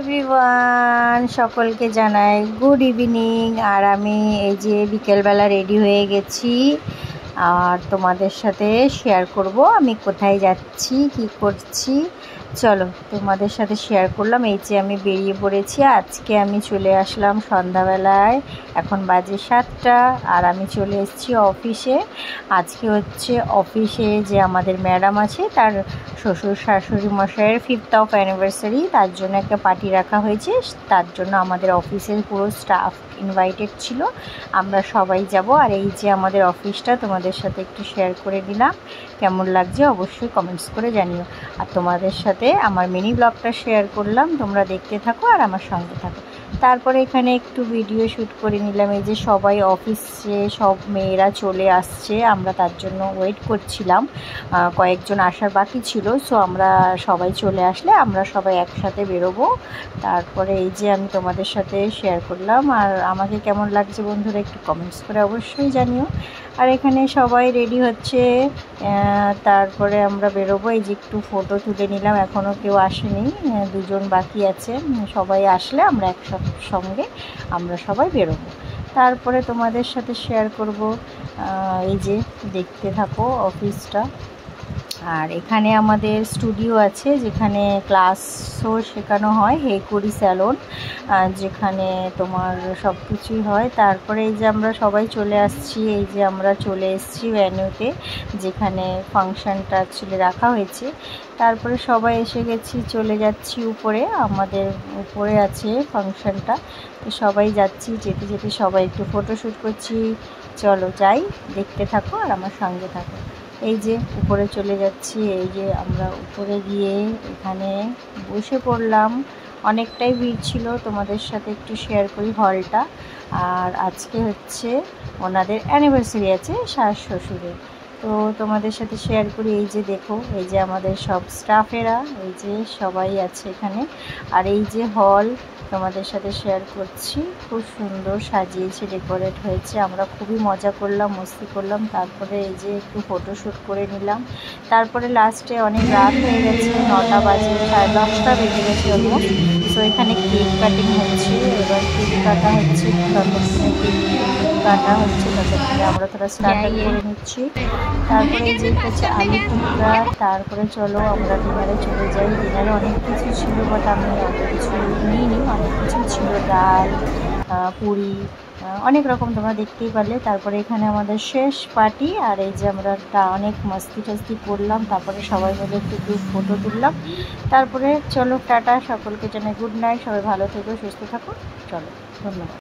Everyone, সকলকে জানাই good evening. আর আমি এই যে বিকেলবেলা রেডি হয়ে গেছি আর তোমাদের সাথে শেয়ার করব আমি কোথায় যাচ্ছি, কি করছি। চলো তোমাদের সাথে শেয়ার করলাম। এই যে আমি বেরিয়ে পড়েছি। আজকে আমি চলে আসলাম সন্ধ্যাবেলায়, এখন বাজে 7টা আর আমি চলে এসেছি অফিসে। আজকে হচ্ছে অফিসে যে আমাদের ম্যাডাম আছে তার শ্বশুর শাশুড়ি মশাইয়ের 5th অফ অ্যানিভার্সারি, তার জন্য একটা পার্টি রাখা হয়েছে। তার জন্য আমাদের অফিসের পুরো স্টাফ ইনভাইটেড ছিল, আমরা সবাই যাব। আর এই যে আমাদের অফিসটা তোমাদের সাথে একটু শেয়ার করে দিলাম। কেমন লাগছে অবশ্যই কমেন্টস করে জানিও। আর তোমাদের সাথে আমার মিনি ব্লগটা শেয়ার করলাম, তোমরা দেখতে থাকো আর আমার সঙ্গে থাকো। তারপরে এখানে একটু ভিডিও শ্যুট করে নিলাম। এই যে সবাই অফিসে সব মেয়েরা চলে আসছে, আমরা তার জন্য ওয়েট করছিলাম। কয়েকজন আসার বাকি ছিল, সো আমরা সবাই চলে আসলে আমরা সবাই একসাথে বেরোবো। তারপরে এই যে আমি তোমাদের সাথে শেয়ার করলাম। আর আমাকে কেমন লাগছে বন্ধুরা একটু কমেন্টস করে অবশ্যই জানিও। আর এখানে সবাই রেডি হচ্ছে, তারপরে আমরা বেরোবো। এই যে একটু ফটো তুলে নিলাম, এখনও কেউ আসেনি, দুজন বাকি আছে। সবাই আসলে আমরা একসঙ্গে আমরা সবাই বেরোবো। তারপরে তোমাদের সাথে শেয়ার করব। এই যে দেখতে থাকো অফিসটা। আর এখানে আমাদের স্টুডিও আছে যেখানে ক্লাসও শেখানো হয়, হেইকুরি স্যালন, যেখানে তোমার সব কিছুই হয়। তারপরে এই যে আমরা সবাই চলে আসছি, এই যে আমরা চলে এসেছি ভ্যানুতে যেখানে ফাংশানটা অ্যাকচুয়ালি রাখা হয়েছে। তারপরে সবাই এসে গেছি, চলে যাচ্ছি উপরে, আমাদের উপরে আছে ফাংশানটা। তো সবাই যাচ্ছি, যেতে যেতে সবাই একটু ফটোশ্যুট করছি। চলো যাই, দেখতে থাকো আর আমার সঙ্গে থাকো। এই যে উপরে চলে যাচ্ছি, এই যে আমরা উপরে গিয়ে এখানে বসে পড়লাম। অনেকটাই ভিড় ছিল, তোমাদের সাথে একটু শেয়ার করি হলটা। আর আজকে হচ্ছে ওনাদের অ্যানিভার্সারি আছে শাশ শ্বশুরের, তো তোমাদের সাথে শেয়ার করি। এই যে দেখো, এই যে আমাদের সব স্টাফেরা এই যে সবাই আছে এখানে। আর এই যে হল তোমাদের সাথে শেয়ার করছি, খুব সুন্দর সাজিয়েছে, ডেকোরেট হয়েছে। আমরা খুবই মজা করলাম, মস্তি করলাম। তারপরে এই যে একটু ফটোশ্যুট করে নিলাম। তারপরে লাস্টে অনেক রাত হয়ে গেছে, 9টা বাজে, 10:30 বেজে গেছে অলমোস্ট। তো এখানে কেক কাটিং হচ্ছে, এবার কেক কাটা হচ্ছে, ততক্ষণে কেক কাটা হচ্ছে, ততক্ষণে আমরা তোরা স্টার্টার করে নিচ্ছি। তারপরে এই যে হচ্ছে আলু টুকরা। তারপরে চলো আমরা ডিনারে চলে যাই। ডিনারে অনেক কিছু ছিল, বাট আমি অত কিছু নিইনি, অনেক কিছু ছিল, ডাল, পুরি, অনেক রকম তোমরা দেখতেই পারলে। তারপরে এখানে আমাদের শেষ পার্টি। আর এই যে আমরা অনেক মস্তি টস্তি করলাম, তারপরে সবাই মিলে একটু গ্রুপ ফটো তুললাম। তারপরে চলো টাটা, সকলকে জানাই গুড নাইট, সবাই ভালো থেকো, সুস্থ থাকো। চলো, ধন্যবাদ।